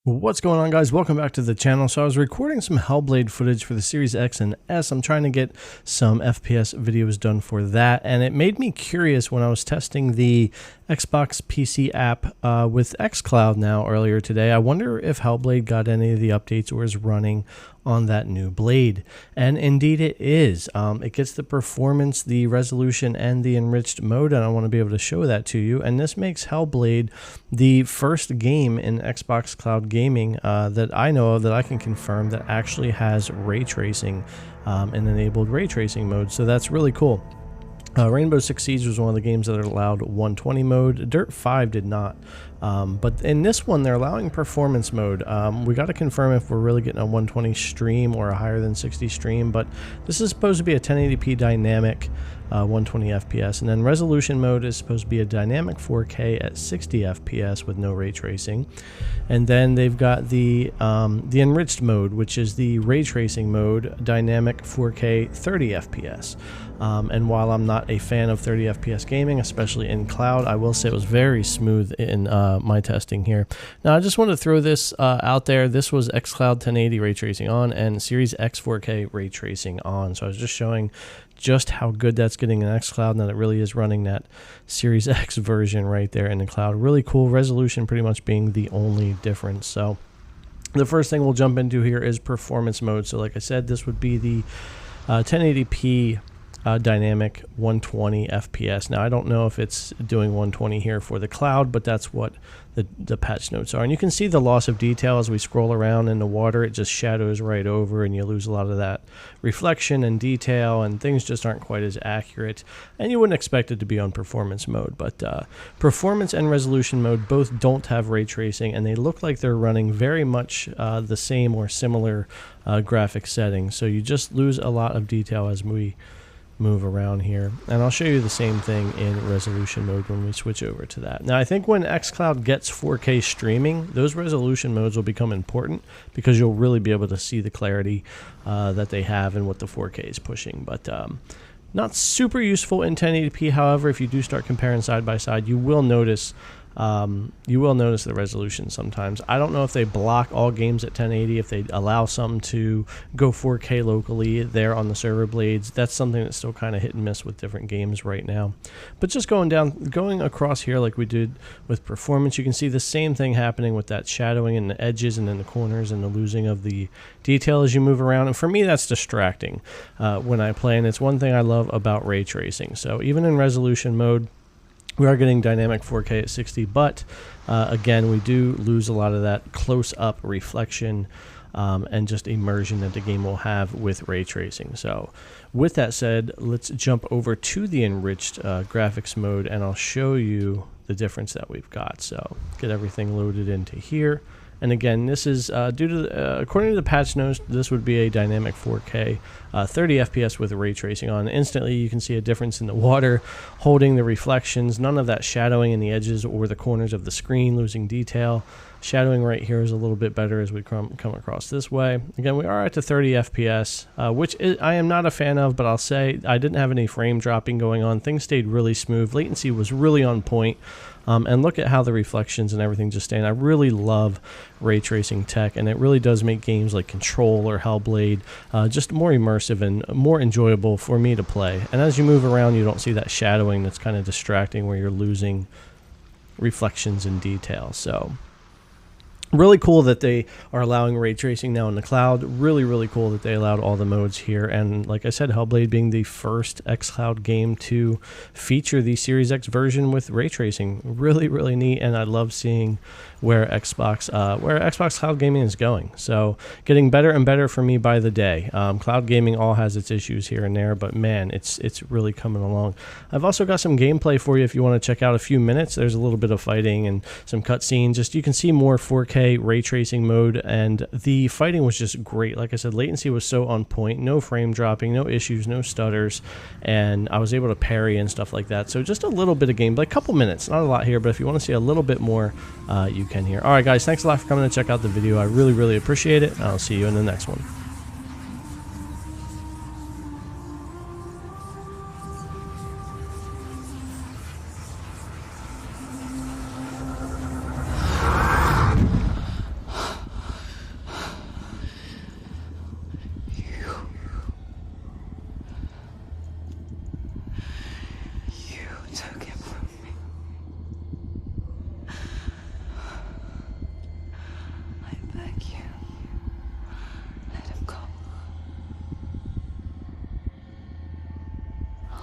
What's going on, guys? Welcome back to the channel. So I was recording some Hellblade footage for the Series X and S. I'm trying to get some FPS videos done for that, and it made me curious when I was testing the Xbox PC app with xCloud now earlier today. I wonder if Hellblade got any of the updates or is running on that new blade, and indeed it is. It gets the performance, the resolution, and the enriched mode, and I want to be able to show that to you. And this makes Hellblade the first game in Xbox Cloud Gaming that I know of that I can confirm that actually has ray tracing and enabled ray tracing mode. So that's really cool. Rainbow Six Siege was one of the games that allowed 120 mode. Dirt 5 did not. But in this one, they're allowing performance mode. We got to confirm if we're really getting a 120 stream or a higher than 60 stream, but this is supposed to be a 1080p dynamic 120 FPS, and then resolution mode is supposed to be a dynamic 4K at 60 FPS with no ray tracing. And then they've got the enriched mode, which is the ray tracing mode, dynamic 4K 30 FPS. And while I'm not a fan of 30 FPS gaming, especially in cloud, I will say it was very smooth in my testing here. Now, I just want to throw this out there. This was xCloud 1080 ray tracing on and Series X 4K ray tracing on. So I was just showing just how good that's getting in xCloud, and that it really is running that Series X version right there in the cloud. Really cool. Resolution pretty much being the only difference. So the first thing we'll jump into here is performance mode. So like I said, this would be the 1080p dynamic 120 FPS. Now, I don't know if it's doing 120 here for the cloud, but that's what the patch notes are. And you can see the loss of detail as we scroll around in the water. It just shadows right over, and you lose a lot of that reflection and detail, and things just aren't quite as accurate. And you wouldn't expect it to be on performance mode, but performance and resolution mode both don't have ray tracing, and they look like they're running very much the same or similar graphic settings. So you just lose a lot of detail as we move around here, and I'll show you the same thing in resolution mode when we switch over to that. Now, I think when xCloud gets 4K streaming, those resolution modes will become important because you'll really be able to see the clarity that they have and what the 4K is pushing. But not super useful in 1080p. However, if you do start comparing side by side, you will notice the resolution sometimes. I don't know if they block all games at 1080, if they allow some to go 4K locally there on the server blades. That's something that's still kind of hit and miss with different games right now. But just going across here like we did with performance, you can see the same thing happening with that shadowing in the edges and in the corners and the losing of the detail as you move around. And for me, that's distracting when I play, and it's one thing I love about ray tracing. So even in resolution mode, we are getting dynamic 4K at 60, but again, we do lose a lot of that close-up reflection and just immersion that the game will have with ray tracing. So with that said, let's jump over to the enriched graphics mode, and I'll show you the difference that we've got. So get everything loaded into here. And again, this is due to, according to the patch notes, this would be a dynamic 4K 30 FPS with ray tracing on. Instantly, you can see a difference in the water holding the reflections. None of that shadowing in the edges or the corners of the screen, losing detail. Shadowing right here is a little bit better as we come across this way. Again, we are at the 30 FPS, which I am not a fan of, but I'll say I didn't have any frame dropping going on. Things stayed really smooth. Latency was really on point. And look at how the reflections and everything just stand. I really love ray tracing tech, and it really does make games like Control or Hellblade just more immersive and more enjoyable for me to play. And as you move around, you don't see that shadowing that's kind of distracting where you're losing reflections and detail. So really cool that they are allowing ray tracing now in the cloud. Really, really cool that they allowed all the modes here. And like I said, Hellblade being the first xCloud game to feature the Series X version with ray tracing. Really, really neat. And I love seeing where Xbox Cloud Gaming is going. So getting better and better for me by the day. Cloud gaming all has its issues here and there, but man, it's really coming along. I've also got some gameplay for you if you want to check out a few minutes. There's a little bit of fighting and some cutscenes. Just you can see more 4K ray tracing mode, and the fighting was just great. Like I said, latency was so on point, no frame dropping, no issues, no stutters, and I was able to parry and stuff like that. So just a little bit of gameplay, a couple minutes, not a lot here, but if you want to see a little bit more, you can here. All right, guys, thanks a lot for coming to check out the video. I really, really appreciate it. I'll see you in the next one.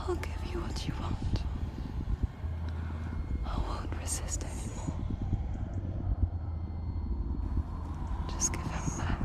I'll give you what you want. I won't resist anymore. Just give him back.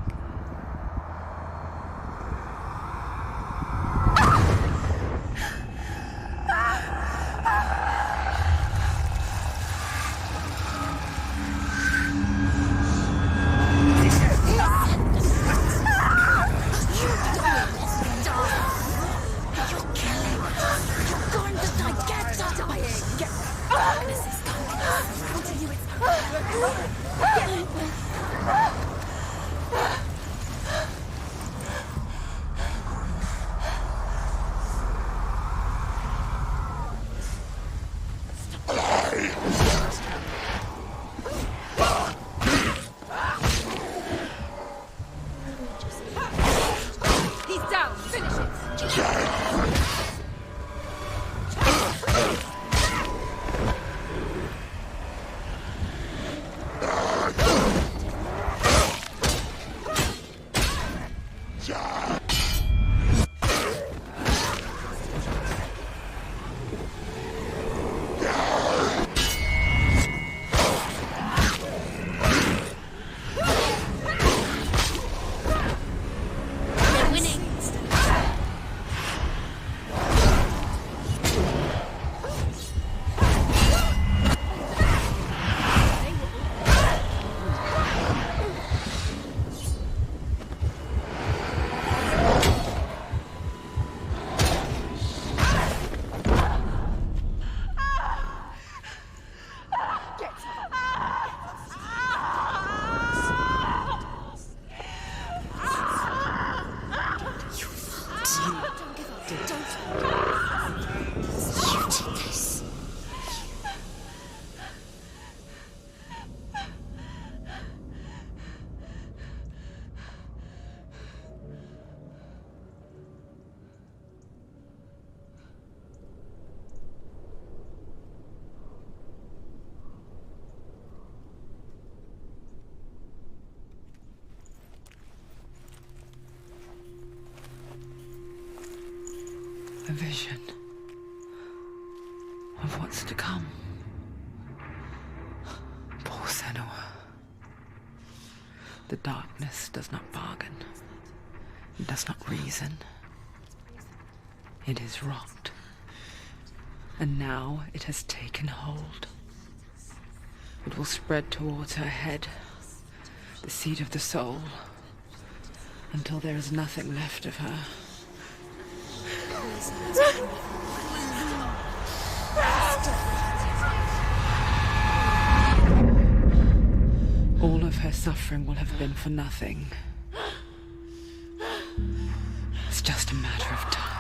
A vision of what's to come. Poor Senua. The darkness does not bargain. It does not reason. It is rot. And now it has taken hold. It will spread towards her head, the seat of the soul, until there is nothing left of her. All of her suffering will have been for nothing. It's just a matter of time.